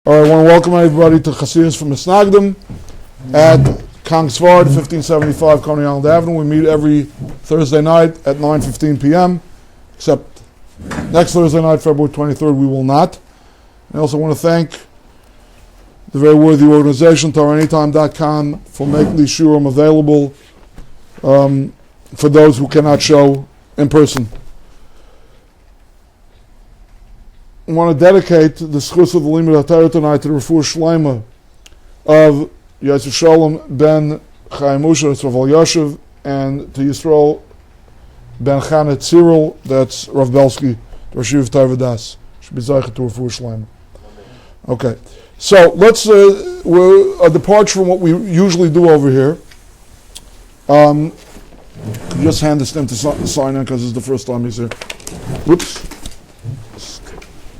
All right, I want to welcome everybody to Chassidus from Misnagdim at Schwartz, 1575 Coney Island Avenue. We meet every Thursday night at 9:15 p.m., except next Thursday night, February 23rd, we will not. I also want to thank the very worthy organization, TorahAnytime.com, for making these shurim available for those who cannot show in person. I want to dedicate the schus of the Limud HaTorah tonight to the refuah shleima of Yosef Shalom ben Chaim Usher, it's Rav Yoshev, and to Yisrael ben Chana Tziril, that's Rav Belsky, Rashiv Tarvadas. Should be zeichet to refuah shleima. Okay, so let's we're a departure from what we usually do over here. Just hand this to him to sign in because it's the first time he's here. Whoops.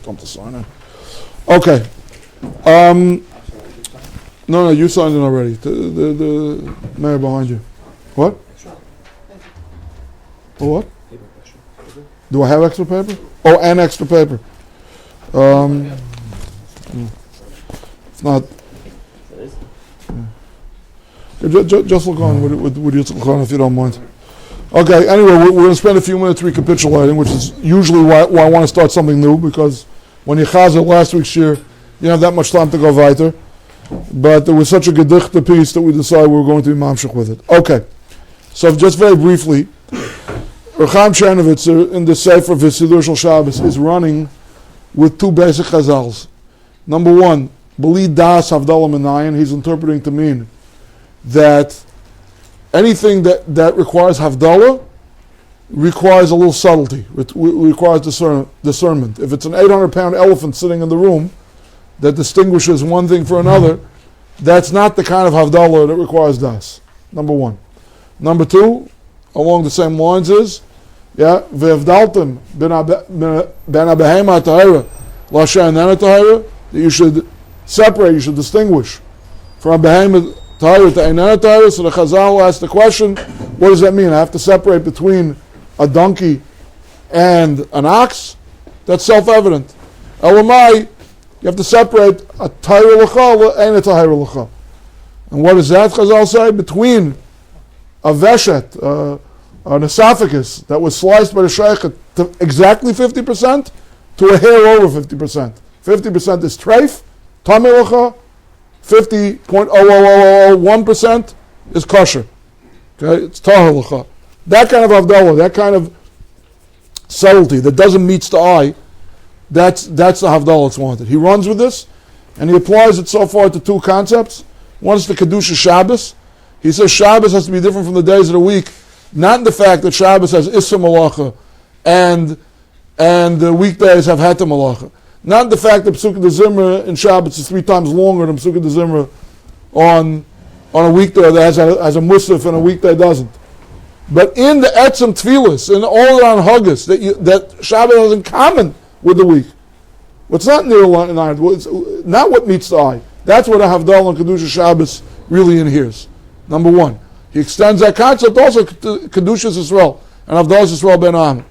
To sign in. Okay. No, you signed in already. The mayor behind you. What? Oh, what? Do I have extra paper? Oh, and extra paper. If not, just look on. Would you look on if you don't mind? Okay. Anyway, we're going to spend a few minutes recapitulating, which is usually why I want to start something new, because when you chazer last week's year, you don't have that much time to go weiter. But there was such a gedichte piece that we decided we were going to be mamshich with it. Okay, so just very briefly, Chaim Chernovitz in the Sefer V'Sidur Shel Shabbos is running with two basic chazals. Number one, B'li Das Havdalah Menayin, he's interpreting to mean that anything that requires Havdalah requires a little subtlety. It requires discernment. If it's an 800-pound elephant sitting in the room that distinguishes one thing for another, that's not the kind of Havdalah that requires das. Number one. Number two, along the same lines is, Ve'evdaltem ben abehema tahira l'asher nena tahira, that you should separate, you should distinguish from abehema tahira to einena tahira. So the Chazal asked the question, what does that mean? I have to separate between a donkey and an ox? That's self-evident. Elamai, you have to separate a tahira l'cha and a tahira l'cha. And what does that Chazal say? Between a veshet, an esophagus that was sliced by the sheikh to exactly 50% to a hair over 50%. 50% is treif, tamei l'cha, 50.00001% is kosher. Okay, it's tahira l'cha. That kind of Havdalah, that kind of subtlety that doesn't meet the eye, that's the Havdalah that's wanted. He runs with this, and he applies it so far to two concepts. One is the Kedusha Shabbos. He says Shabbos has to be different from the days of the week, not in the fact that Shabbos has Issa Malacha and the weekdays have Heta Malacha. Not in the fact that Pesukah de Zimra in Shabbos is 3 times longer than Pesukah de Zimra on a weekday that has a Musaf and a weekday doesn't. But in the etzem tefillas, in all around Haggis, that Shabbat has in common with the week. What's not near line, not what meets the eye. That's what a Havdalah and Kedusha Shabbos really inheres. Number one. He extends that concept also to Kedusha Yisrael and Havdalah Yisrael ben Am.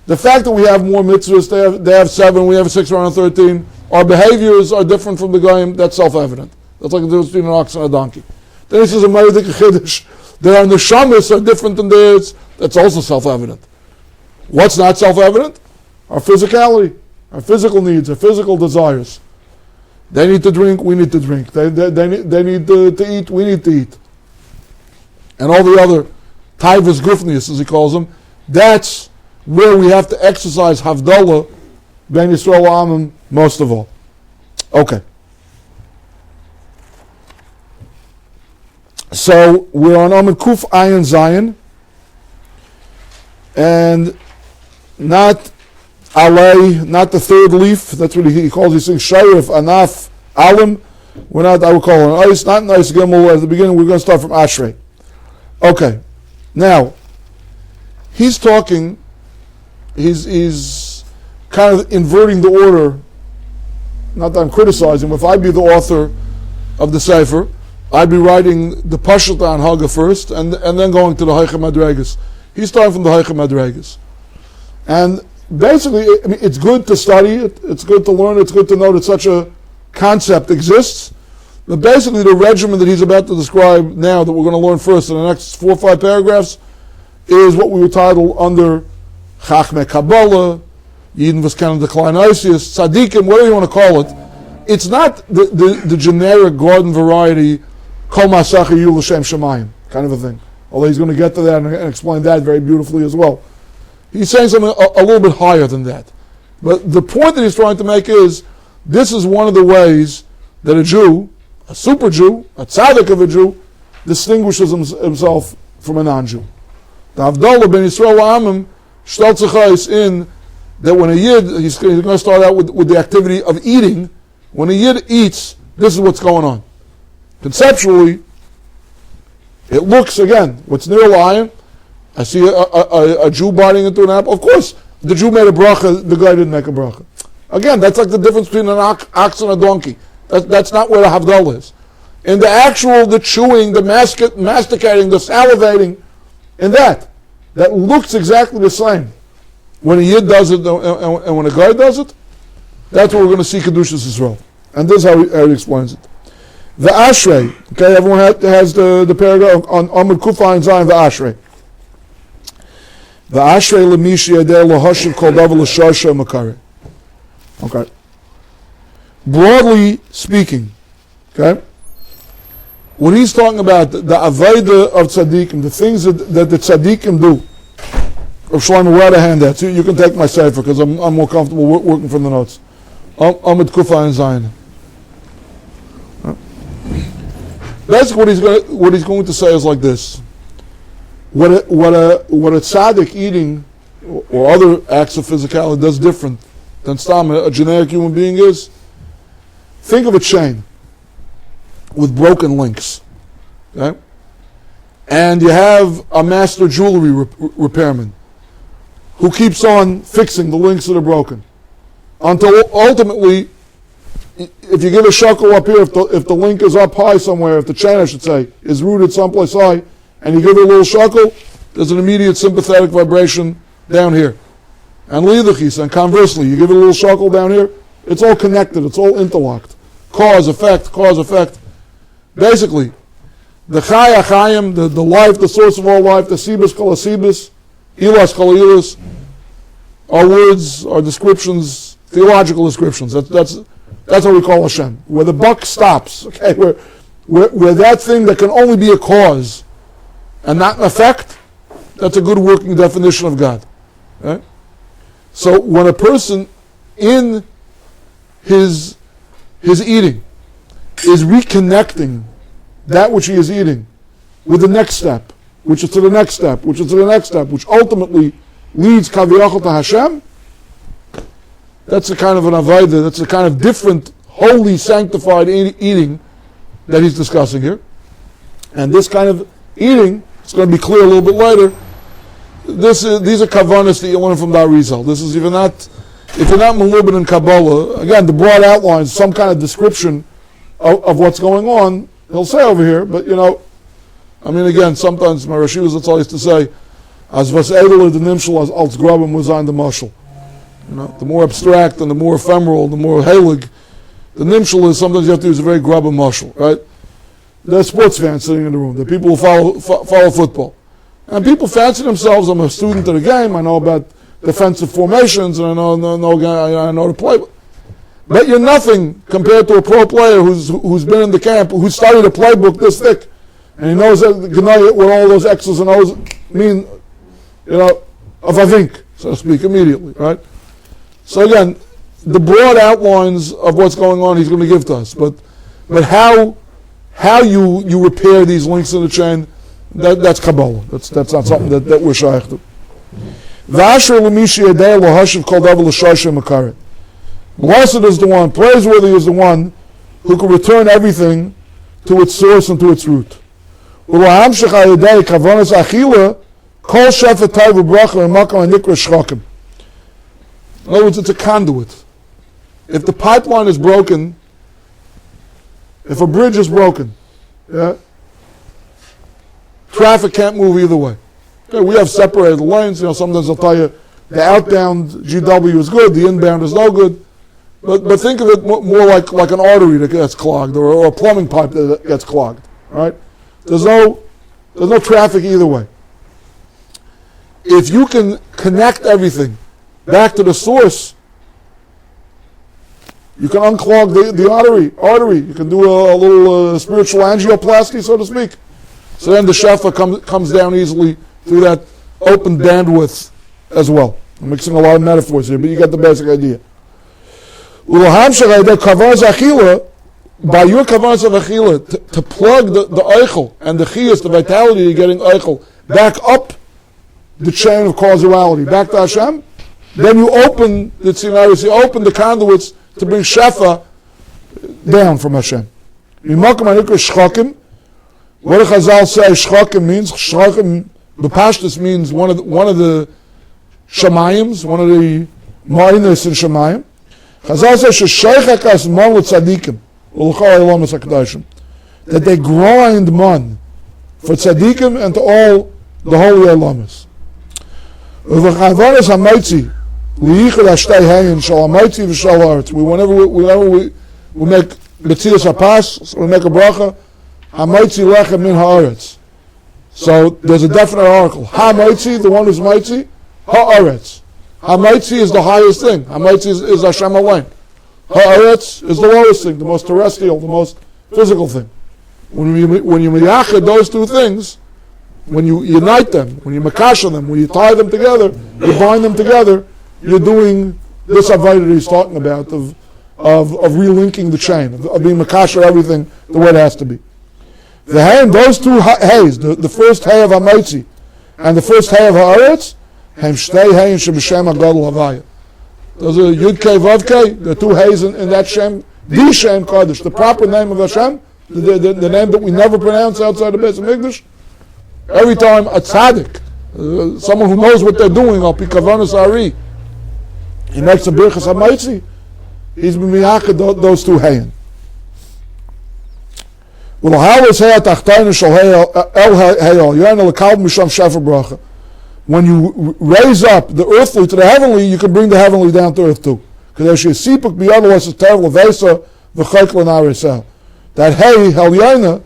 The fact that we have more mitzvahs, they have 7, we have 613, our behaviors are different from the Goyim, that's self-evident. That's like the difference between an ox and a donkey. Then he says a Meredik Chiddush. Their neshamas are different than theirs. That's also self-evident. What's not self-evident? Our physicality, our physical needs, our physical desires. They need to drink, we need to drink. They need to eat, we need to eat. And all the other taivas gufnius, as he calls them, that's where we have to exercise Havdalah ben Yisrael Amim most of all. Okay. So we're on Amid Kuf Ayin Zion, and not Alei, not the third leaf. That's what he calls these things. Shayrif, Anaf, Alim. We're not. I would call it an ice, not an ice gimel. At the beginning, we're going to start from Ashrei. Okay. Now he's talking. He's kind of inverting the order. Not that I'm criticizing him. If I'd be the author of the Sefer, I'd be writing the Pashat on Haga first, and then going to the Heicha Madregas. He's starting from the Heicha Madregas. And basically, I mean, it's good to study it, it's good to learn, it's good to know that such a concept exists. But basically the regimen that he's about to describe now, that we're going to learn first in the next 4 or 5 paragraphs, is what we would title under Chachmei Kabbalah, Yidin V'Skan Declinaisius, Tzadikim, whatever you want to call it. It's not the generic garden variety, Kol Masach Yul L'Shem Shemayim kind of a thing. Although he's going to get to that and explain that very beautifully as well. He's saying something a little bit higher than that. But the point that he's trying to make is, this is one of the ways that a Jew, a super Jew, a tzaddik of a Jew, distinguishes himself from a non-Jew. The Havdalah ben Yisrael La'amim stellt sich aus in that when a Yid, he's going to start out with the activity of eating. When a Yid eats, this is what's going on. Conceptually, it looks, again, what's near a lion. I see a Jew biting into an apple. Of course, the Jew made a bracha, the guy didn't make a bracha. Again, that's like the difference between an ox and a donkey. That's not where the Havdalah is. In the actual, the chewing, the masticating, the salivating, in that looks exactly the same. When a Yid does it and when a guy does it, that's what we're going to see Kedushas Yisrael. And this is how he explains it. The Ashrei, okay, everyone has the paragraph on Amud Kufayin Zayin, the Ashrei. The Ashrei L'mishi Yadeh L'hoshiv Kol Davar L'Shosha Makari. Okay. Broadly speaking, okay, when he's talking about the Aveda of Tzaddikim, the things that the Tzaddikim do, Rav Shlomo, where to hand that? So you can take my sefer because I'm more comfortable working from the notes. Amud Kufayin Zayin. Basically, what he's going to say is like this: what a tzaddik eating or other acts of physicality does different than stam a generic human being is. Think of a chain with broken links, okay? And you have a master jewelry repairman who keeps on fixing the links that are broken until ultimately, if you give a shekel up here, if the link is up high somewhere, if the chain, I should say, is rooted someplace high, and you give it a little shekel, there's an immediate sympathetic vibration down here. And lidachis, and conversely, you give it a little shekel down here, it's all connected, it's all interlocked. Cause, effect, cause, effect. Basically, the Chai HaChayim, the life, the source of all life, the Sibas Kol HaSibas, Ilas Kol Ilas, are words, are descriptions, theological descriptions. That's what we call Hashem. Where the buck stops, okay, where that thing that can only be a cause and not an effect, that's a good working definition of God. Okay? So when a person in his eating is reconnecting that which he is eating with the next step, which is to the next step, which is to the next step, which ultimately leads Kaviyachal to Hashem, that's a kind of an avodah, that's a kind of different, holy, sanctified eating that he's discussing here. And this kind of eating, it's going to be clear a little bit later, these are kavanas that you learn from the Arizal. This is if you're not melubin in Kabbalah, again, the broad outlines, some kind of description of what's going on, he'll say over here, but again, sometimes my Rashivas Zatzal used to say, as was edler the nimshal als grabim was on the mashal. The more abstract and the more ephemeral, the more halig, the nimshal is, sometimes you have to use a very grabba mashal, right? There are sports fans sitting in the room. There are people who follow football. And people fancy themselves, I'm a student of the game, I know about defensive formations, and I know to play. But you're nothing compared to a pro player who's been in the camp, who studied a playbook this thick, and he knows that what all those X's and O's mean, of avink, so to speak, immediately, right? So again, the broad outlines of what's going on he's going to give to us, but how you repair these links in the chain, that's Kabbalah. That's not something that we're shaykh to. Blessed is the one, praiseworthy is the one who can return everything to its source and to its root. In other words, it's a conduit. If the pipeline is broken, if a bridge is broken, traffic can't move either way. Okay, we have separated lanes. Sometimes I'll tell you the outbound GW is good, the inbound is no good. but think of it more like an artery that gets clogged or a plumbing pipe that gets clogged. Right? There's no traffic either way. If you can connect everything back to the source, you can unclog the artery. You can do a little spiritual angioplasty, so to speak. So then the shefa comes down easily through that open bandwidth as well. I'm mixing a lot of metaphors here, but you get the basic idea. By your kavanas of achila, to plug the eichel and the chiyas, the vitality you're getting eichel, back up the chain of causality, back to Hashem, then you open the tzinaris, you open the conduits to bring shefa down from Hashem. What do Chazal say shchokim means? Shchokim, b'pashtus means one of the shamayim, one of the ma'inis in shamayim. Chazal says shesheichakas mon l'tzadikim, that they grind man for tzadikim and to all the holy olamas. Whenever we make B'tzilas HaPas, we make a bracha, HaMaitzi Lechem Min Ha'aretz. So there's a definite article. HaMaitzi, the one who's Maitzi, Ha'aretz. HaMaitzi is the highest thing. HaMaitzi is Hashem alone. Ha'aretz is the lowest thing, the most terrestrial, the most physical thing. When you miyachid those two things, when you unite them, when you makasha them, when you tie them together, you bind them together, you're doing this avodah that he's talking about of relinking the chain, of being makasha everything the way it has to be. The hay, those two hays, the first hay of Hamaitzi and the first hay of Haaretz, hem shtei hay in Shem HaGadol Havaya. Those are Yud Kei Vav Kei, the two hays in that Shem, the Shem Kodesh, the proper name of Hashem, the name that we never pronounce outside the Beis Hamikdash. Every time a tzaddik, someone who knows what they're doing, al pi kavanas ari, he makes a birchas hamaitzi, he's been miyachid those two hayin. When you raise up the earthly to the heavenly, you can bring the heavenly down to earth too. Because that hay, Helyana,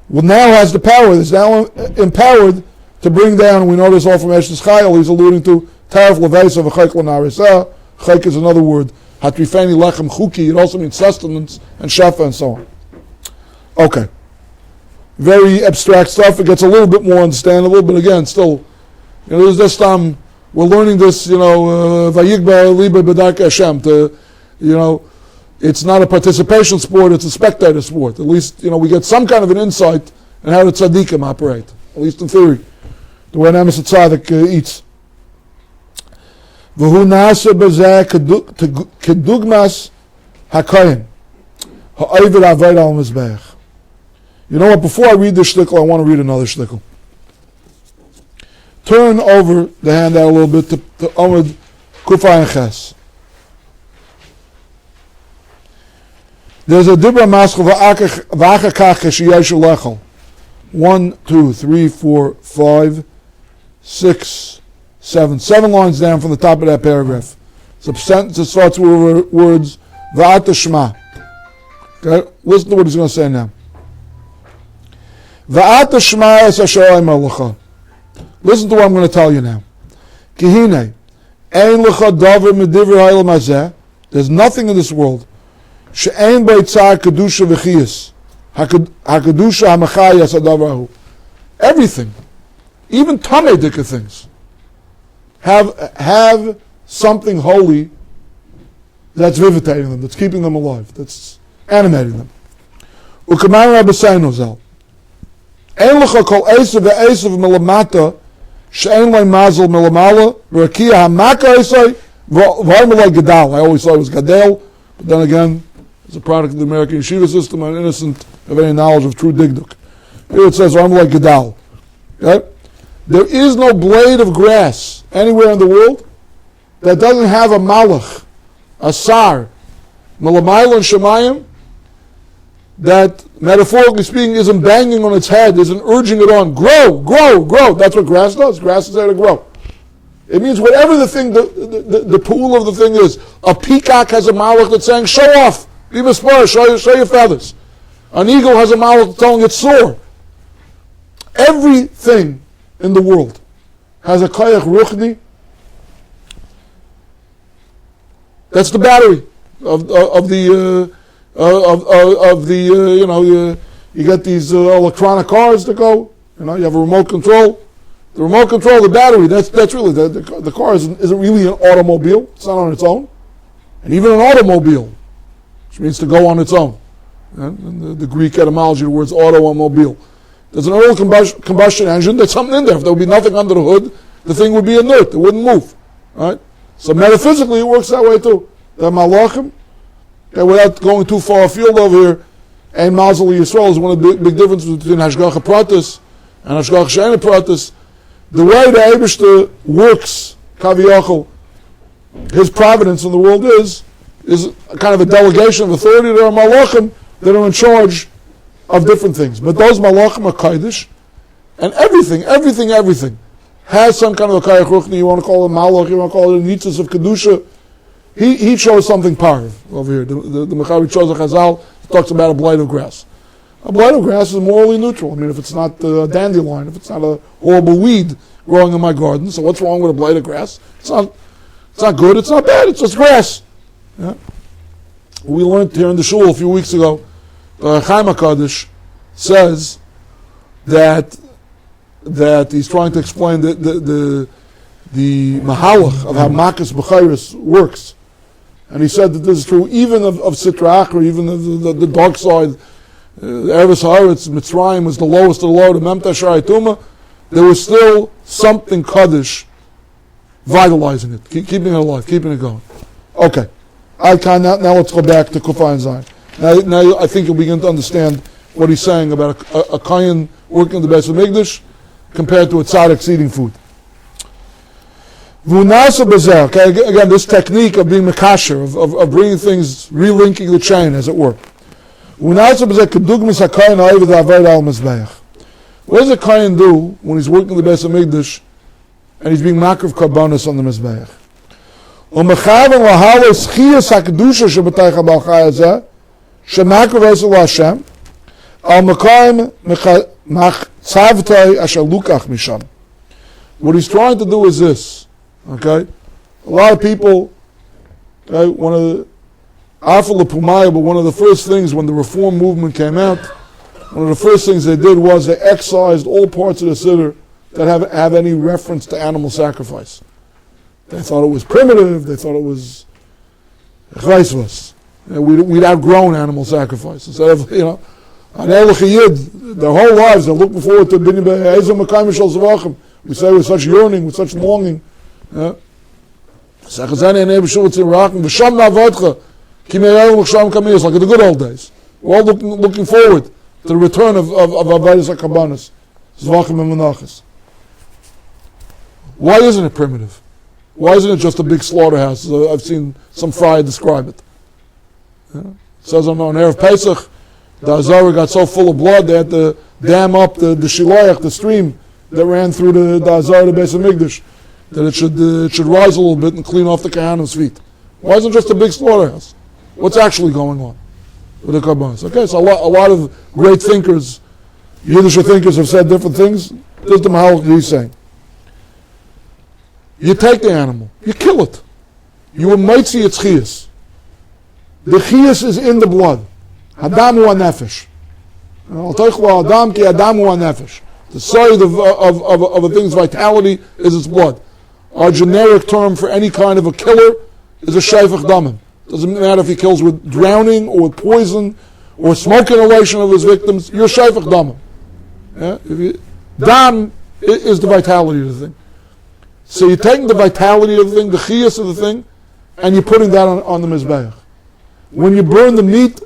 now has the power, is now empowered to bring down, we know this all from Eshtes Chayil, he's alluding to Tarif Levesa v'chayk l'narisah. Chayk is another word. Hatrifeni lechem chuki, it also means sustenance and shefa and so on. Okay. Very abstract stuff, it gets a little bit more understandable, but again, still, there's this time, we're learning this, Vayigba Libe B'darkei Hashem, it's not a participation sport, it's a spectator sport. At least, we get some kind of an insight in how the tzaddikim operate, at least in theory, the way an emes tzaddik eats. V'hu nasa b'zeh kedugmas ha'kohen, ha'ovid avodah al mizbeach. You know what, before I read this shtickle, I want to read another shtickle. Turn over the handout a little bit to Amud Kufay and Ches. There's a dibra maschel v'achakach k'shiyeshu lechel. 1, 2, 3, 4, 5, 6, 7. 7 lines down from the top of that paragraph. It's a sentence that starts with words v'ata shema. Okay, listen to what he's going to say now. V'ata shema es asher omer lecha. Listen to what I'm going to tell you now. Kihine, ein lecha davar medivrei ha'olam hazeh. There's nothing in this world. She'ein b'yitzar kedusha v'chiyas. HaKedusha ha'machayas adavrahu. Everything, even tamei dika things, have something holy that's vivitating them, that's keeping them alive, that's animating them. U'kaman Rabbi Zal. Ein lecha kol esav ve'esav melamata she'ein lei mazel melamala v'rakia ha'maka esai v'harmalai gadal. I always thought it was gadel, but then again, it's a product of the American yeshiva system. I'm innocent of any knowledge of true digduk. Here it says, I'm like Gedal. Okay? There is no blade of grass anywhere in the world that doesn't have a malach, a sar, malamayla and shemayim, that, metaphorically speaking, isn't banging on its head, isn't urging it on. Grow, grow, grow. That's what grass does. Grass is there to grow. It means whatever the thing, the pool of the thing is. A peacock has a malach that's saying, show off, be mispar, show your feathers. An eagle has a malach that's telling it soar. Everything in the world has a koyach ruchni. That's the battery of the you get these electronic cars that go. You have a remote control. The remote control, the battery. That's really the car isn't really an automobile. It's not on its own. And even an automobile, which means to go on its own. And the Greek etymology, the words automobile. There's an oil combustion engine. There's something in there. If there would be nothing under the hood, the thing would be inert. It wouldn't move. Right? So metaphysically, it works that way too. The malachim, without going too far afield over here, and Mazel Yisrael is one of the big differences between Hashgacha Pratis and Hashgacha She'ena Pratis. The way the Eibishter works, Kaviyachol, his providence in the world is a kind of a delegation of authority. There are malachim that are in charge of different things. But those malachim are Kaidish, and everything has some kind of a Kayach Ruchni. You want to call it malach, you want to call it a Nitzis of Kedusha. He shows something powerful over here. The Mechaber Chozah Chazal talks about a blade of grass. A blade of grass is morally neutral. I mean, if it's not a dandelion, if it's not a horrible weed growing in my garden, so what's wrong with a blade of grass? It's not good, it's not bad, it's just grass. Yeah? We learned here in the shul a few weeks ago, Chaim HaKadosh says that he's trying to explain the mahalach of how Makas B'chayris works. And he said that this is true even of Sitra Achra, even of the dark side. Eretz Haaretz, Mitzrayim was the lowest of the low, the Memta Sharai Tuma. There was still something Kaddish vitalizing it, keeping it alive, keeping it going. Okay. Now let's go back to Kufayin Zayin. Now I think you'll begin to understand what he's saying about a Kayan working in the Beis HaMikdash compared to a tzaddik eating food. Okay, again, this technique of being mekasher, of bringing things, relinking the chain, as it were. What does a Kayan do when he's working the Beis HaMikdash and he's being makriv karbanos on the Mizbeach? What he's trying to do is this. Okay, a lot of people. Okay, one of the but one of the first things when the Reform movement came out, one of the first things they did was they excised all parts of the Siddur that have any reference to animal sacrifice. They thought it was primitive. They thought it was chayzvus. We'd outgrown animal sacrifice. Instead of an Elach Yid, their whole lives they're looking forward to binyan be'ezem mekayim shel zavachim. We say with such yearning, with such longing. Like in the good old days. We're all looking forward to the return of Avodas HaKabanos, Zvachim and Menachos. Why isn't it primitive? Why isn't it just a big slaughterhouse? I've seen some friar describe it. It says on Erev Pesach, the Azara got so full of blood they had to dam up the Shiloach, the stream that ran through the Azara, the Beis HaMikdash, that it should rise a little bit and clean off the Kahanim's feet. Why isn't it just a big slaughterhouse? What's actually going on with the Karbanos? Okay, so a lot of great thinkers, Yiddish thinkers have said different things. This is the Mahalach he's saying. You take the animal, you kill it. You amaitzi its chiyas. The chiyas is in the blood. Hadamu ha-nefesh. Adam ki Adamu ha-nefesh. The side of a thing's vitality is its blood. Our generic term for any kind of a killer is a shayfach damim. Doesn't matter if he kills with drowning or with poison or smoke inhalation of his victims. You're shayfach damim. Yeah? Dam is the vitality of the thing. So you're taking the vitality of the thing, the chiyas of the thing, and you're putting that on the mizbeach. When you burn the meat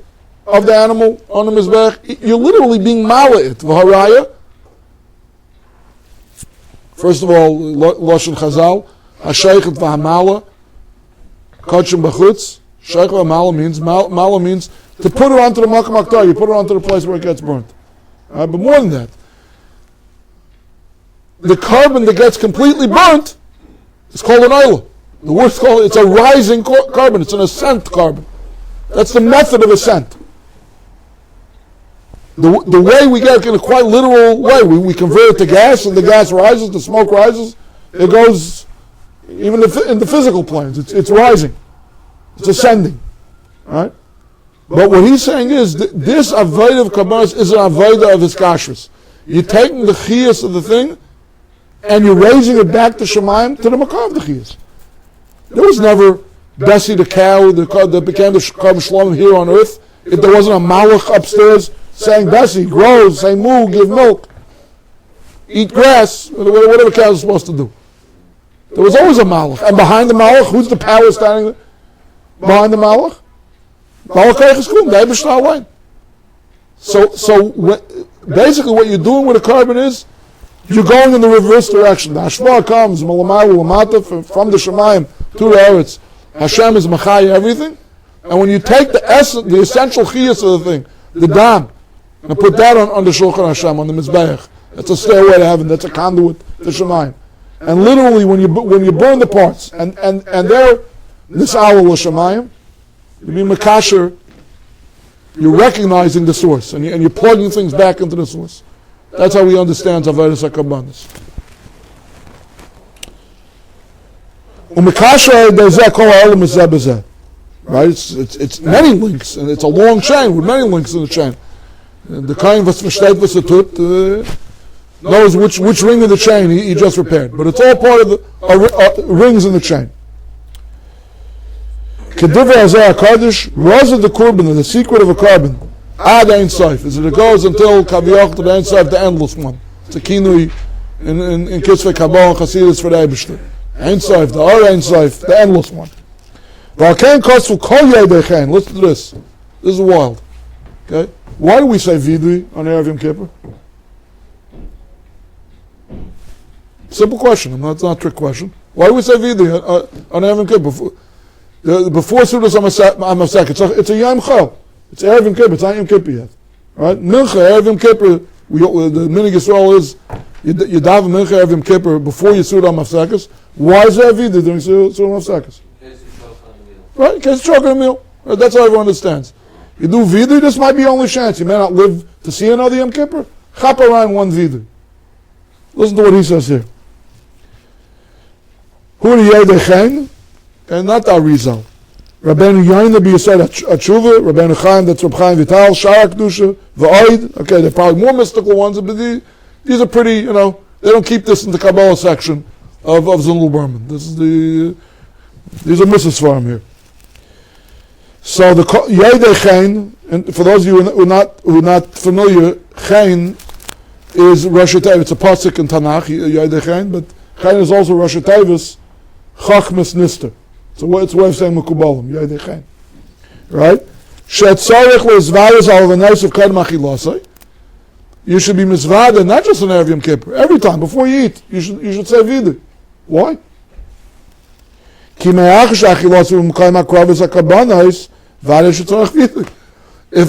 of the animal on the mizbeach, you're literally being mala'it. V'haraya. First of all, Lashon Chazal, Hasheichet v'hamala, Kodshim b'chutz. Sheichet v'hamala means to put it onto the makam aktar. You put it onto the place where it gets burnt. But more than that, the carbon that gets completely burnt It's called an oila. The word's called, it's a rising carbon. It's an ascent carbon. That's the method of ascent. The way we get in a quite literal way, we convert it to gas, and the gas rises, the smoke rises. It goes, even in the physical planes, it's rising. It's ascending. Right? But what he's saying is, this avodah of kabbalas is an avodah of his kashrus. You're taking the chiyas of the thing, and you're raising it back to Shemayim, to the makar of the chiyas. There was never Bessie the cow that became the Karban Shalom here on earth. If there wasn't a malach upstairs saying Bessie, grow, say moo, give milk, eat grass, whatever cows are supposed to do. There was always a malach. And behind the malach, who's the power standing there? Behind the malach? Malach Eiches Kum, the Eibush line. So basically what you're doing with a carbon is, you're going in the reverse direction. The Hashpah comes, Malamayu, Lamata, from the Shemayim to the Eretz. Hashem is Machai everything. And when you take the essence, the essential chiyas of the thing, the dam, and put that on the Shulchan Hashem, on the Mizbeach, that's a stairway to heaven, that's a conduit to Shemayim. And literally, when you burn the parts, and they're Nis'al L'Shemayim, you mean Makasher, you're recognizing the source, and you're plugging things back into the source. That's how he understands Avodas HaKabbanis. Right? It's many links, and it's a long chain with many links in the chain. The kind was versteht was knows which ring of the chain he just repaired, but it's all part of the rings in the chain. Kedivra Hazar HaKadosh, Roz of the Korban, the secret of a carbon, Ad Ein Sof, is that it goes until Kaviyach to the Ein Sof, the endless one. It's a kinui in Kisvei Kabbalah and Chassidus for the Eibishter. Ein Sof, the Ar Ein Sof, the endless one. V'alkein kosfu kol yedechen. Listen to this. This is wild. Okay? Why do we say Vidui on Erev Yom Kippur? Simple question. It's not a trick question. Why do we say Vidui on Erev Yom Kippur? Before Sudas HaMasek, it's a Yom Chol. It's Erev Yom Kippur. It's not Yom Kippur yet. Right? Mincha, Erev Yom Kippur, the Minig Yisrael is, you daven Mincha Erev Yom Kippur before you Sudas HaMasek. Why is there Vidui during Sudas HaMasek? Right? In case you're choking a meal. Right? That's how everyone understands. You do Vidui, this might be your only chance. You may not live to see another Yom Kippur. Chap around one Vidui. Listen to what he says here. Hu Yedechen, and not the Arizal. Rabbeinu Yain the B'Yisrael Atshuva, Rabbeinu Chaim, that's Reb Chaim Vital, Shara Kedusha, V'Oid. Okay, they're probably more mystical ones, but these are pretty, they don't keep this in the Kabbalah section of Zunul Berman. These are misses for him here. So the Yedechen, and for those of you who are not familiar, Chen is Rosh Hashanah. It's a pasuk in Tanakh, Yedechen, but Chen is also Rosh Hashanah, Chachmas Nister. So it's a way of saying Mekubalim, Yedechen. Right? Shetzarech le'zvayas al v'nais of Kedem Achilosai. You should be mizvada, not just on Erev Yom Kippur. Every time, before you eat, you should say Vidui. Why? If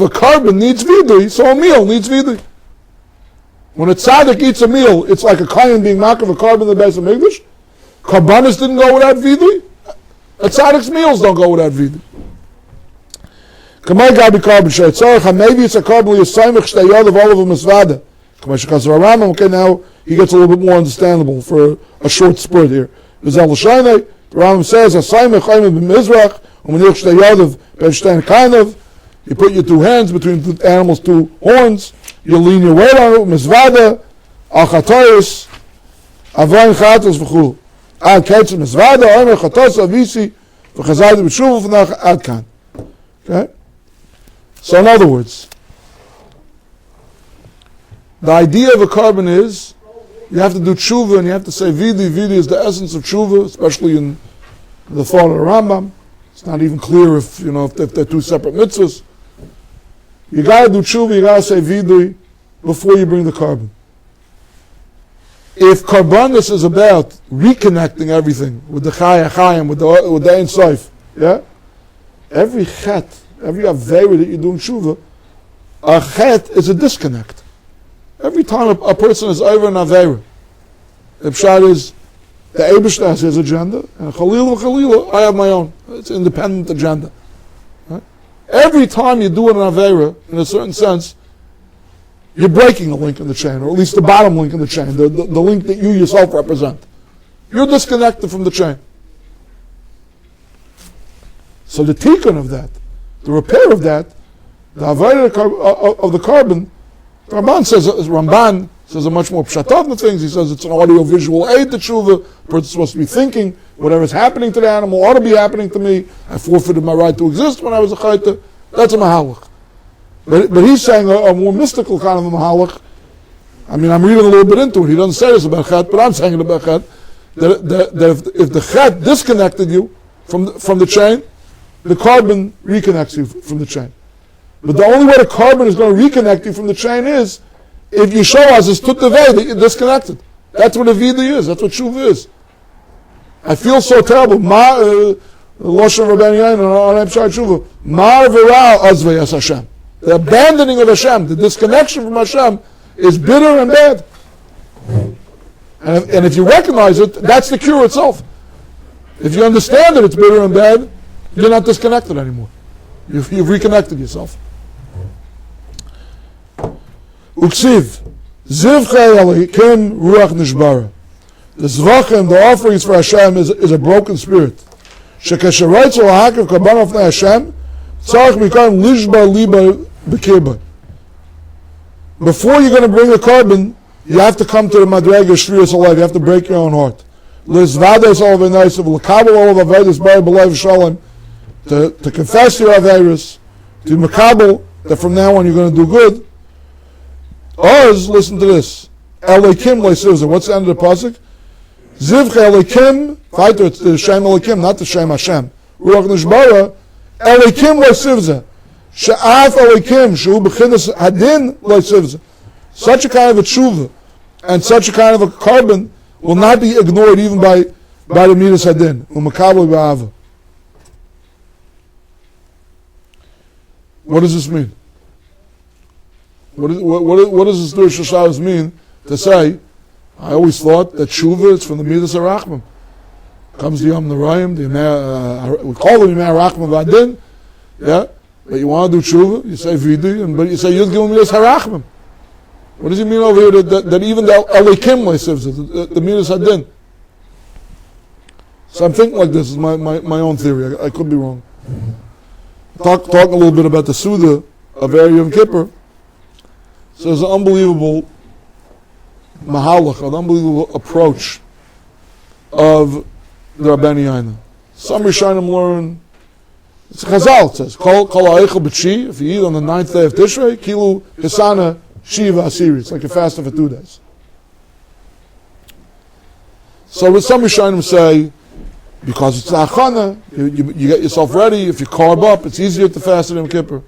a carbon needs vidui, so a meal needs vidui. When a tzaddik eats a meal, it's like a kayan being marked of a carbon in the base of English. Karbanis didn't go without vidui. A tzaddik's meals don't go without vidui. Maybe it's a carbon of all of them is vada. Okay, now he gets a little bit more understandable for a short spurt here. The Rambam says, you put your two hands between the animal's two horns, you lean your weight on it, mizvada, al chatoyis, avoin chatos v'chul. Ad ketzim mizvada, omer chatos avisi, v'chazayda b'shuva v'nach ad kan. Okay? So in other words, the idea of a carbon is, you have to do tshuva and you have to say vidui. Vidui is the essence of tshuva, especially in the thought of the Rambam. It's not even clear if they're two separate mitzvahs. You got to do tshuva, you got to say vidui before you bring the carbon. If karbanis is about reconnecting everything with the chayim, with the Ein Sof, yeah, every chet, every aveira that you do in tshuva, a chet is a disconnect. Every time a person is over an aveira, the pshat is The Eibishter has his agenda, and Chalila, I have my own. It's an independent agenda. Right? Every time you do an Aveira, in a certain sense, you're breaking the link in the chain, or at least the bottom link in the chain, the link that you yourself represent. You're disconnected from the chain. So the tikkun of that, the repair of that, the Aveira of the carbon, Ramban says a much more pshatov than things. He says it's an audio-visual aid to tshuva. The person's supposed to be thinking, whatever's happening to the animal ought to be happening to me. I forfeited my right to exist when I was a chayta. That's a mahalach. But he's saying a more mystical kind of a mahalach. I mean, I'm reading a little bit into it. He doesn't say this about chet, but I'm saying it about chet. That if the chet disconnected you from the chain, the carbon reconnects you from the chain. But the only way the carbon is going to reconnect you from the chain is if you show us as tut devei that you're disconnected. That's what a vida is. That's what shuv is. I feel so terrible. Loshen Rabbi on Emshar Shuva. Mar v'ra azvei as Hashem. The abandoning of Hashem, the disconnection from Hashem, is bitter and bad. And if you recognize it, that's the cure itself. If you understand that it's bitter and bad, you're not disconnected anymore. You've reconnected yourself. Uksiv, zivchei alikim ruach nishbara. The zvachim, the offerings for Hashem, is a broken spirit. Shekesheretz olahakiv karban ofnei Hashem, tzarich mikam lishba liba bekirba. Before you're going to bring a carbon, you have to come to the madrega shvius alive. You have to break your own heart. Lizvades all of a l'kabel all of avedis b'ay b'leiv shalom. To confess your averis, to makabel that from now on you're going to do good. Oz, listen to this. Elikim le'sivza. What's the end of the pasuk? Zivcha elikim. Fighter, it's the Shem elikim, not the Shem Hashem. Ruach nishbara. Elikim le'sivza. She'af elikim. Shu b'chinas hadin le'sivza. Such a kind of a tshuva and such a kind of a carbon will not be ignored even by the midas hadin. U'makabel b'ava. What does this mean? What does this Rosh Hashanah mean to say? I always thought that tshuva is from the midas harachmim. Comes the Yom Narayim, we call it Yom Harachmim Vadin, yeah. But you want to do tshuva, you say vidi, but you say Yud Gimel midas harachmim. What does he mean over here that even the elikim le'sivza, the midas hadin? So I'm thinking like this is my own theory. I could be wrong. Talking a little bit about the Suda of Yom Kippur. So there's an unbelievable mahalach, an unbelievable approach of the Rabbani Yaina. Some Rishonim learn, it's Chazal, it says, Kol ha'eichel b'tshi, if you eat on the 9th day of Tishrei, kilu hisana shiva asiri. It's like you're fasting for 2 days. So with some Rishonim say, because it's achana, you get yourself ready. If you carb up, it's easier to fast at Yom Kippur.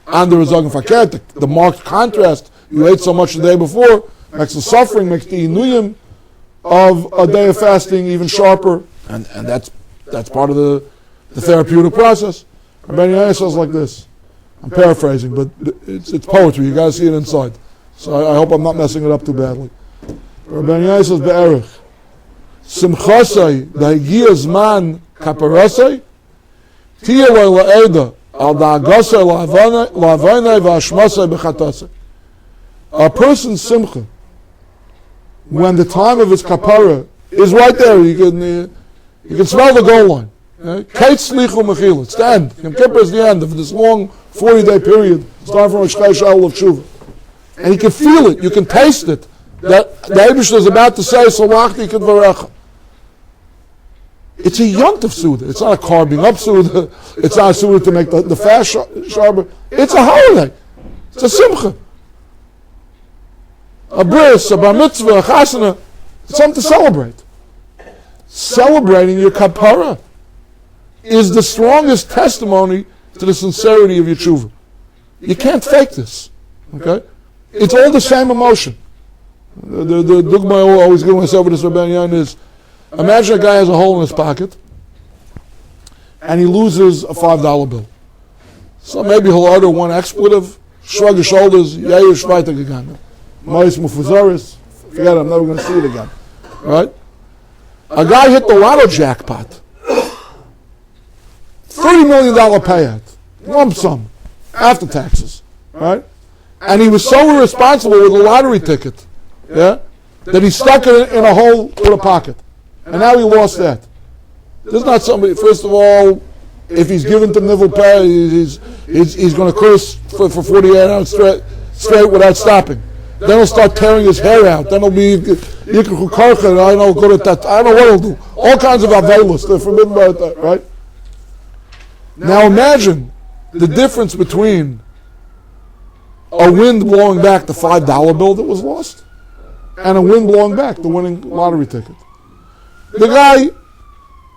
And there is the marked contrast. You ate so much the day before, makes the suffering, makes the inuyim of a day of fasting even sharper, and that's part of the therapeutic process. Rabbi Yonah says like this. I'm paraphrasing, but it's poetry. You got to see it inside. So I hope I'm not messing it up too badly. Rabbi Yonah says be'erich. Simchasai da'higia zman kaparasai tiya la'eda al da'agasai la'avaynai v'ashmasai b'chatasai. A person's simcha, when the time of his kapara is right there, you can smell the goal line. Kate slichu mechila. It's the end. Yom Kippur is the end of this long 40-day period. Starting from a shchai of tshuva, and you can feel it. You can taste it. That the Eibishter is about to say, Salachti Kedvarecha. It's a yont of Suda. It's not a carving up Suda. It's not a Suda to make the fast sharper. It's a holiday. It's a simcha. A bris, a bar mitzvah, a chasana. It's something to celebrate. Celebrating your kapara is the strongest testimony to the sincerity of your tshuva. You can't fake this. Okay? It's all the same emotion. The dogma I always give myself with this Rabbi Yan is, imagine a guy has a hole in his pocket and he loses a $5 bill. So maybe he'll utter one expletive, shrug his shoulders, Yair Shvaita Gegan. Mais Mufazaris, forget it, I'm never going to see it again. Right? A guy hit the lotto jackpot. $30 million payout. Lump sum. After taxes. Right? And he was so irresponsible with a lottery ticket. Yeah? That he stuck it in a hole with a pocket. And now he lost that. There's not somebody, first of all, if he's given to Nivel Peh, he's going to curse for 48 hours straight without stopping. Then he'll start tearing his hair out. Then he'll be Yikru Karcha, I know, go to that. I don't know what he'll do. All kinds of avelos. They're forbidden by that, right? Now imagine the difference between a wind blowing back the $5 bill that was lost and a wind blowing back the winning lottery ticket. The guy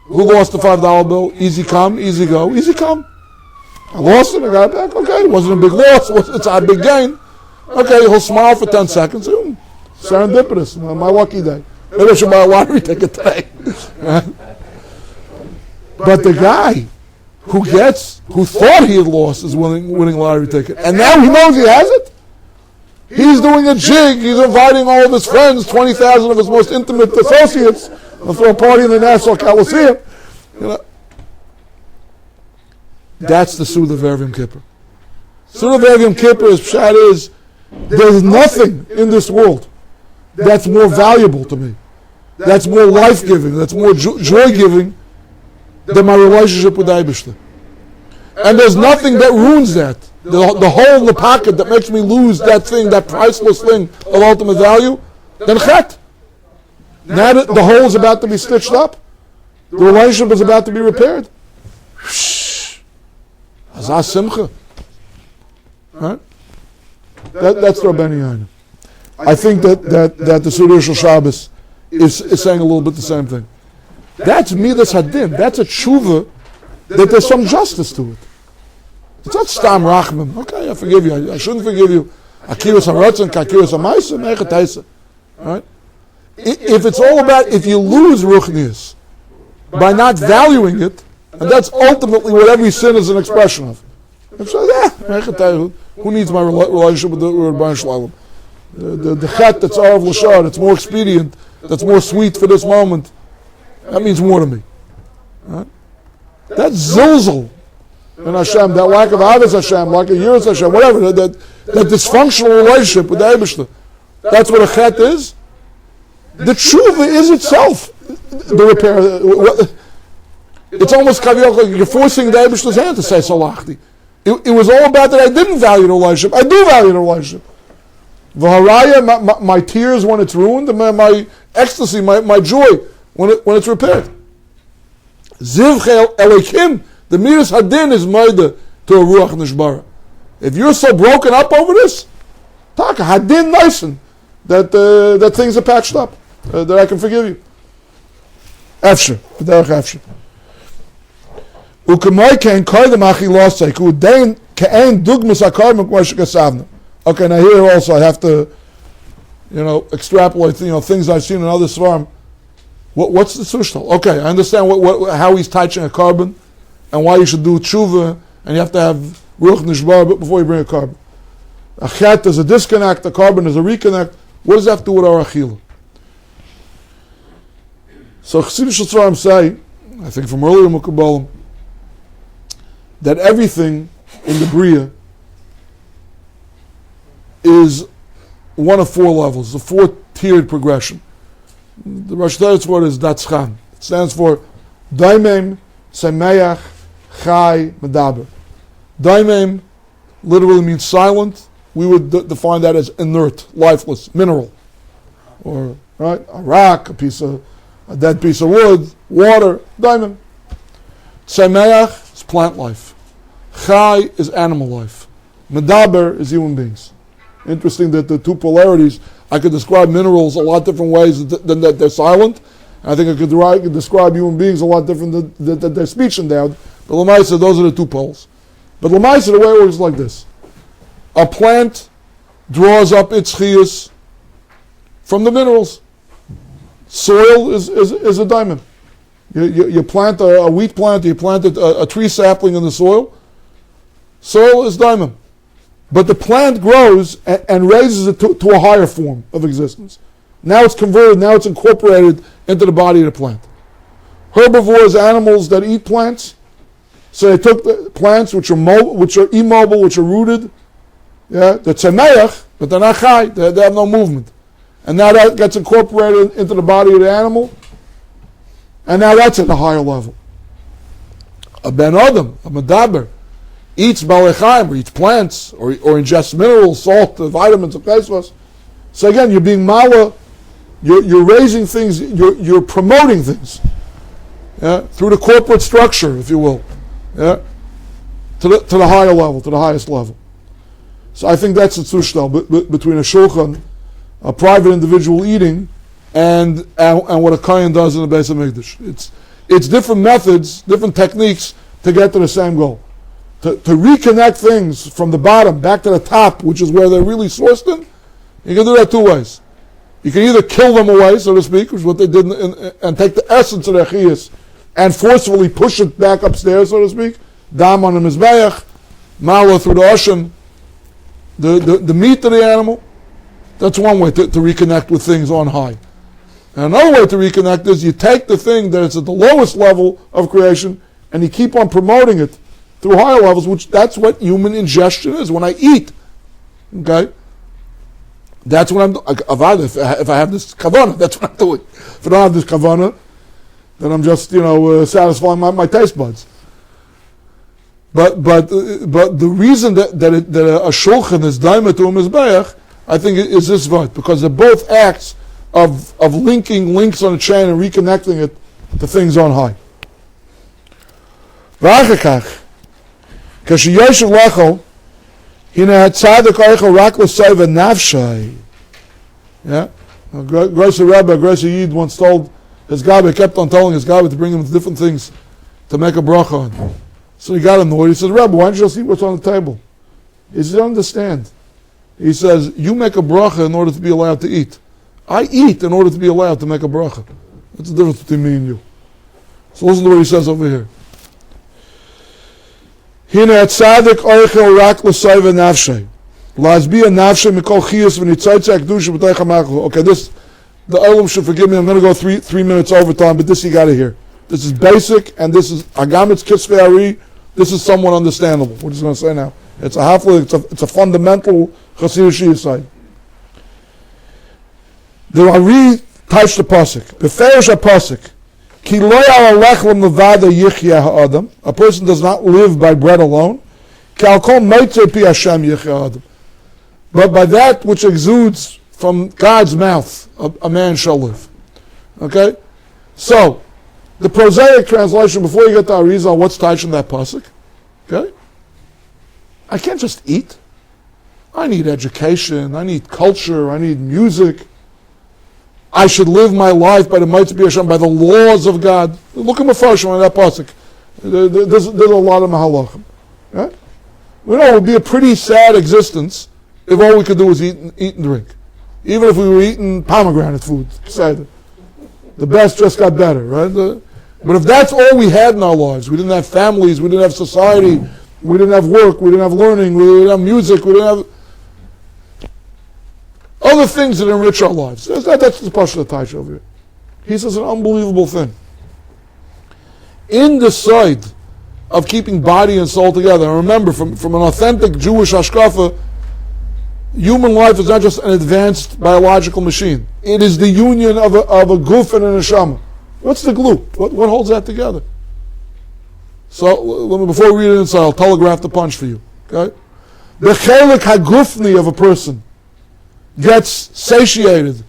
who lost the $5 bill, easy come, easy go, easy come. I lost it, I got it back. Okay, it wasn't a big loss, it's a big gain. Okay, he'll smile for 10 seconds. Serendipitous, my lucky day. Maybe I should buy a lottery ticket today. But the guy who thought he had lost his winning lottery ticket, and now he knows he has it, he's doing a jig, he's inviting all of his friends, 20,000 of his most intimate associates, to throw a party in the Nassau Coliseum. That's the Suda of Erev Yom Kippur. Suda of Erev Yom Kippur is there's nothing in this world that's more valuable to me, that's more life-giving, that's more joy-giving than my relationship with the Eibishter. And there's nothing that ruins that. The hole in the pocket that makes me lose that thing, that priceless thing of ultimate value, than chet. Now that the hole is about to be stitched up, the relationship is about to be repaired. Azah simcha. Right? That's the Rabbeinu Yaina. I think that the Suda Shel Shabbos is saying a little bit the same thing. That's midas hadin. That's a tshuva that there's some justice to it. It's not stam rachmim. Okay, I forgive you. I shouldn't forgive you. Akiras haratzon, kakiras hamaisa, mechat. Right? If it's all about, if you lose ruchnius by not valuing it, and that's ultimately what every sin is an expression of. If so, who needs my relationship with the Rabbi Shalom? The chet that's Arav Lashar, that's more expedient, that's more sweet for this moment, that means more to me. Right? That's ztzl in Hashem, that lack of avos Hashem, lack of yiras Hashem, whatever, that dysfunctional relationship with the Eibishter. That's what a chet is. The tshuva is itself the repair. It's almost like you're forcing the Eibishter's hand to say salachti. It was all about that I didn't value the relationship. I do value the relationship. V'haraya, my tears when it's ruined, and my ecstasy, my joy when it's repaired. Zivche Elokim, the midas hadin is maida to a ruach nishbara. If you're so broken up over this, taka hadin nissen that things are patched up, that I can forgive you. Efsher, b'derech efsher. U'kemay kein koydem achi losek u'dein ke'en dugmas akarmim k'mo shekasavna. Okay, now here also I have to, extrapolate, things I've seen in other svarim. What's the sushtal? Okay, I understand how he's touching a carbon, and why you should do tshuva, and you have to have ruach nishbar before you bring a carbon. A chet is a disconnect, a carbon is a reconnect. What does that have to do with our achila? So Chassidus svarim say, I think from earlier Mukabalim, that everything in the Bria is one of four levels, a four-tiered progression. The Rosh Hashanah's word is Datzchan. It stands for Daimim, Semeach, Chai, Medaber. Daimim literally means silent. We would define that as inert, lifeless, mineral. Or, right, a rock, a dead piece of wood, water, Daimim. Semeach is plant life. Chai is animal life. Medaber is human beings. Interesting that the two polarities, I could describe minerals a lot different ways than that they're silent. I think I could describe human beings a lot different than their speech endowed. But Lamaisa, those are the two poles. But Lamaisa, the way it works is like this. A plant draws up its chiyus from the minerals. Soil is a diamond. You plant a wheat plant, you plant a tree sapling in the soil. Soil is diamond. But the plant grows and raises it to a higher form of existence. Now it's converted, now it's incorporated into the body of the plant. Herbivores, animals that eat plants, so they took the plants which are immobile, which are rooted, they're tzemeach, but they're not chai, they have no movement. And now that gets incorporated into the body of the animal, and now that's at a higher level. A ben adam, a medaber, eats balei or eats plants, or ingests minerals, salt, vitamins, and pesvas. So again, you're being mala, you're raising things, you're promoting things, through the corporate structure, if you will, to the higher level, to the highest level. So I think that's a tzushtel between a shulchan, a private individual eating, and what a kohen does in the Beis HaMikdash. It's different methods, different techniques to get to the same goal. To reconnect things from the bottom back to the top, which is where they're really sourced in, you can do that two ways. You can either kill them away, so to speak, which is what they did, and take the essence of their chiyas and forcefully push it back upstairs, so to speak, dam on the mizbeach, mala through the ocean, the meat of the animal. That's one way to reconnect with things on high. And another way to reconnect is you take the thing that is at the lowest level of creation and you keep on promoting it through higher levels, which that's what human ingestion is. When I eat, okay, that's what I'm doing. If I have this kavanah, that's what I'm doing. If I don't have this kavanah, then I'm just satisfying my taste buds. But the reason that a shulchan is daima to a mizbeach, I think, is this vart, because they're both acts of linking links on a chain and reconnecting it to things on high. V'achakach, k'shiyoshev lecho, hina tzaddik oichel rak l'seiva nafshay. Yeah, Grosser Rabbi, Grosser Yid once told his Gabi, kept on telling his Gabi to bring him different things to make a bracha on. So he got annoyed. He said, Rabbi, why don't you just eat what's on the table? He said, understand. He says, you make a bracha in order to be allowed to eat. I eat in order to be allowed to make a bracha. That's the difference between me and you. So listen to what he says over here. Hina tzaddik oichel rak l'seiva nafshay. Lazbiya nafshay mikol chiyus v'nitzaytzeh akdusha b'tei chamachlu. Okay, the Olam should forgive me. I'm going to go three minutes overtime, but this you got to hear. This is basic, and this is agamitz kisvei ari. This is somewhat understandable. What he's going to say now. It's a hafla. It's a fundamental Chassidus side. The Ari touched the pasuk. Beferish a pasuk. Ki lo ya'alech l'mevada yichya ha'adam. A person does not live by bread alone. Ki al kol meitzeh pi Hashem yichya ha'adam. But by that which exudes from God's mouth, a man shall live. Okay? So, the prosaic translation, before you get to Arizal, what's touched in that pasuk? Okay? I can't just eat. I need education. I need culture. I need music. I should live my life by the mitzvah of Hashem, by the laws of God. Look at Mefarshim on that pasuk. There's a lot of mahalachim. Right? We know it would be a pretty sad existence if all we could do was eat and drink. Even if we were eating pomegranate food. Sad. The best just got better, right? But if that's all we had in our lives, we didn't have families, we didn't have society, we didn't have work, we didn't have learning, we didn't have music, we didn't have other things that enrich our lives. That's the Pasha Taish over here. He says an unbelievable thing. In the side of keeping body and soul together, and remember, from an authentic Jewish hashkafa, human life is not just an advanced biological machine. It is the union of a guf and a neshama. What's the glue? What holds that together? So, before we read it inside, I'll telegraph the punch for you. Okay? The chelik hagufni of a person gets satiated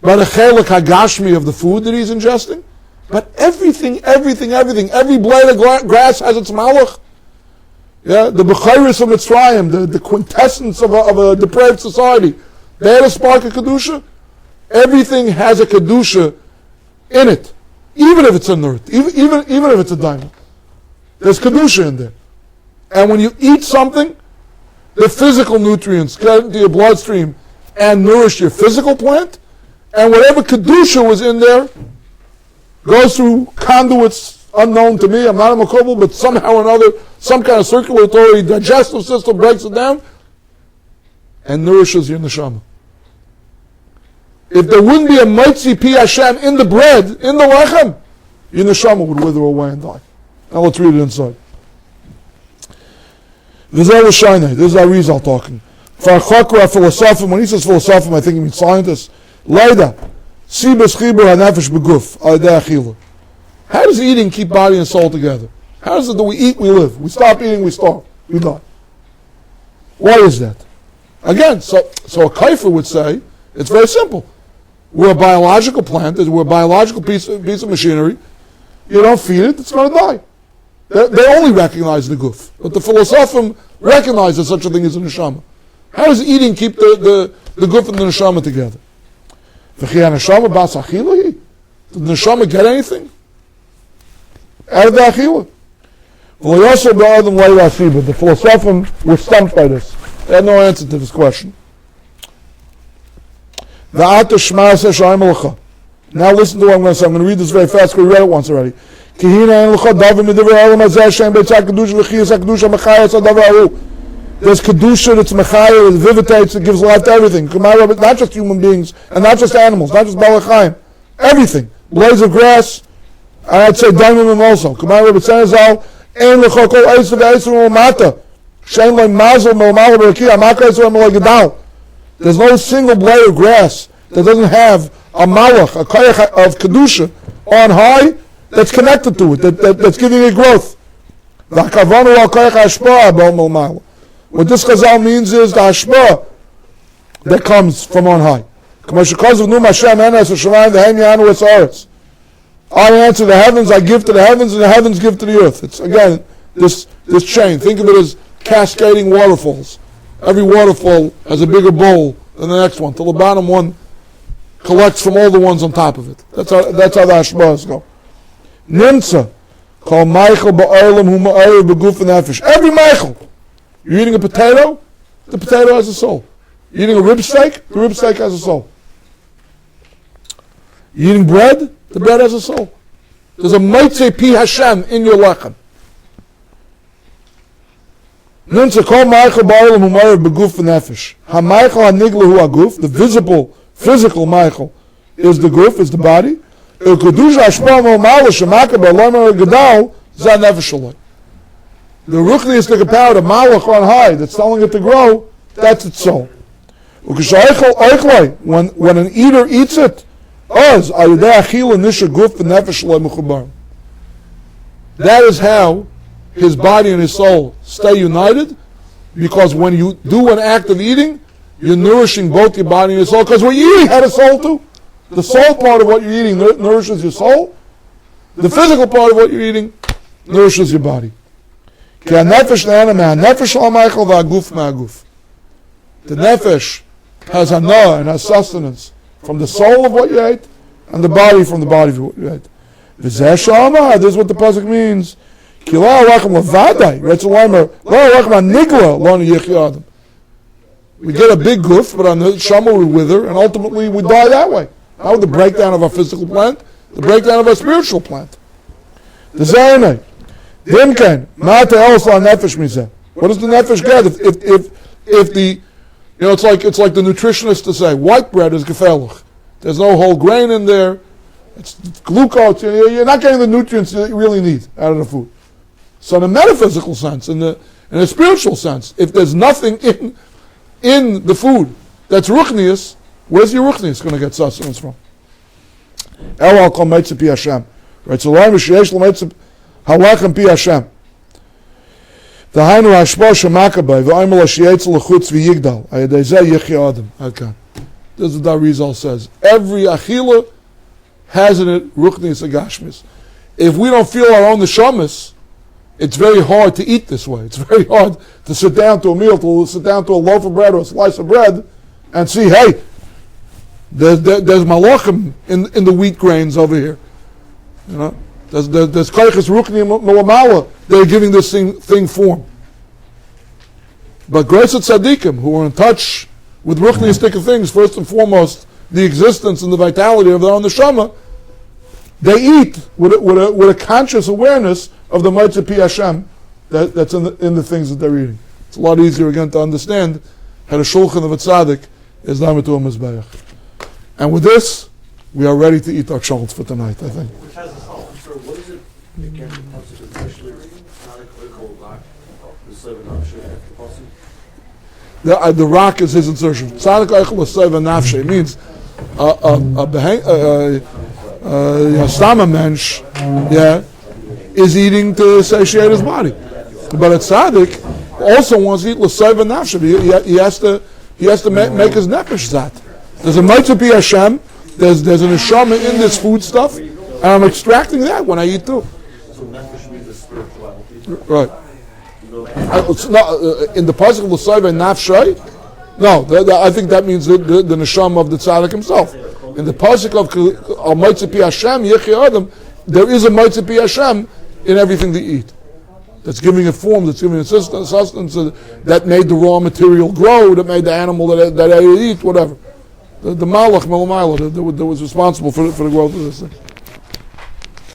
by the chelik hagashmi of the food that he's ingesting. But everything, every blade of grass has its malach. Yeah, the Bechayris of Mitzrayim, the quintessence of a depraved society, they had a spark of Kedusha. Everything has a Kedusha in it, even if it's inert, even if it's a diamond. There's Kedusha in there. And when you eat something, the physical nutrients get into your bloodstream and nourish your physical plant, and whatever Kedusha was in there goes through conduits unknown to me. I'm not a makobel, but somehow or another, some kind of circulatory digestive system breaks it down and nourishes your neshama. if there wouldn't be a Maitzi Pi Hashem in the bread, in the lechem, your neshama would wither away and die. Now let's read it inside. This is our Rizal talking. For Chokra, philosophim, when he says philosophim, I think he means scientists. Leida, Sibas Chibur HaNefesh Beguf, Aydei Achila. How does eating keep body and soul together? How is it that we eat, we live? We stop eating, we starve, we die. Why is that? Again, so a kaifer would say, it's very simple. We're a biological plant, we're a biological piece of machinery. You don't feed it, it's going to die. They only recognize the guf. But the philosophim recognize that such a thing as a neshama. How does eating keep the guf and the neshama together? Did the neshama get anything out of the achila? The philosophim were stumped by this. They had no answer to this question. Now listen to what I'm going to say. I'm going to read this very fast because we read it once already. There's kedusha that's mechaya, it vivitates, it gives life to everything. Not just human beings and not just animals, not just balachayim, everything. Blades of grass, and I'd say diamond also. There's no single blade of grass that doesn't have a malach, a koyach of kedusha on high that's connected to it, that's giving it growth. What this chazal means is the hashpah that comes from on high. I answer the heavens, I give to the heavens, and the heavens give to the earth. It's again this chain. Think of it as cascading waterfalls. Every waterfall has a bigger bowl than the next one, till the bottom one collects from all the ones on top of it. That's how the hashpahs go. Nimtza, called Michael ba'olam hu ma'or beguf nefesh. Every Michael. You're eating a potato, the potato has a soul. You're eating a rib steak, the rib steak has a soul. You're eating bread, the bread has a soul. There's a Maitzei Pi Hashem in your lechem. Nimtza, called Michael ba'olam hu ma'or beguf nefesh. Ha-Michael ha-nigla hu ha-guf, the visible, physical Michael is the guf, is the body. The ruchnius the power, the malach on high that's telling it to grow, that's its soul. When an eater eats it, that is how his body and his soul stay united, because when you do an act of eating, you're nourishing both your body and your soul, because what you're eating had a soul too. The soul part of what you're eating nourishes your soul. The physical part of what you're eating nourishes your body. The nefesh has hana and has sustenance from the soul of what you ate, and the body from the body of what you ate. This is what the pasuk means. We get a big guf, but our neshama will wither, and ultimately we die that way. How the breakdown of our physical plant, the breakdown of our spiritual plant. The Zaynai. Dimken, Mata Elsla Nefesh Mizeh. What does the Nefesh get? If the, it's like the nutritionist to say, white bread is gefährlich. There's no whole grain in there. It's glucose. You're not getting the nutrients that you really need out of the food. So in a metaphysical sense, in a spiritual sense, if there's nothing in the food that's ruchnius, where's your ruchnius going to get sustenance from? Elal kol meitzah pi Hashem. Right, so loim sheyesh lo meitzah halachem pi Hashem. Dahainu hashpah shemakabay v'oimel hashiyetzel l'chutz v'yigdal ayadei zeh yichya adam. Okay. This is what the Rizal says. Every achila has in it ruchnius agashmis. If we don't feel our own neshamas, it's very hard to eat this way. It's very hard to sit down to a meal, to sit down to a loaf of bread or a slice of bread, and see, hey, there's malachim in the wheat grains over here. There's kaychas rukni malamala. They're giving this thing form. But grace at tzaddikim, who are in touch with ruchniistic things, first and foremost, the existence and the vitality of their own neshama, they eat with a conscious awareness of the Maitzah Pi Hashem that's in the things that they're eating. It's a lot easier again to understand how the shulchan of a tzaddik is not to a mizbeach. And with this, we are ready to eat our cholents for tonight, I think. Which has a salt. I'm sorry, what is it? Again, the pasuk is especially not a critical rock. The 7 I'm sure after the pasuk. The rock is his insertion. Tzadik eichel l'seva nafshe. It means a stama mensch, is eating to satiate his body. But a tzaddik also wants to eat l'seva nafshe. He has to make his nefesh zat. There's a mitzvah pi Hashem. There's an neshama in this food stuff, and I'm extracting that when I eat too. So nefesh means the spirituality. Right. It's not, in the pasuk l'seva nafshe. No, I think that means the neshama of the tzaddik himself. In the pasuk of al mitzvah pi Hashem yechei adam, there is a mitzvah pi Hashem in everything they eat. That's giving it form, that's giving it sustenance, that made the raw material grow, that made the animal that I eat, whatever. The malach, that was responsible for the growth of this thing.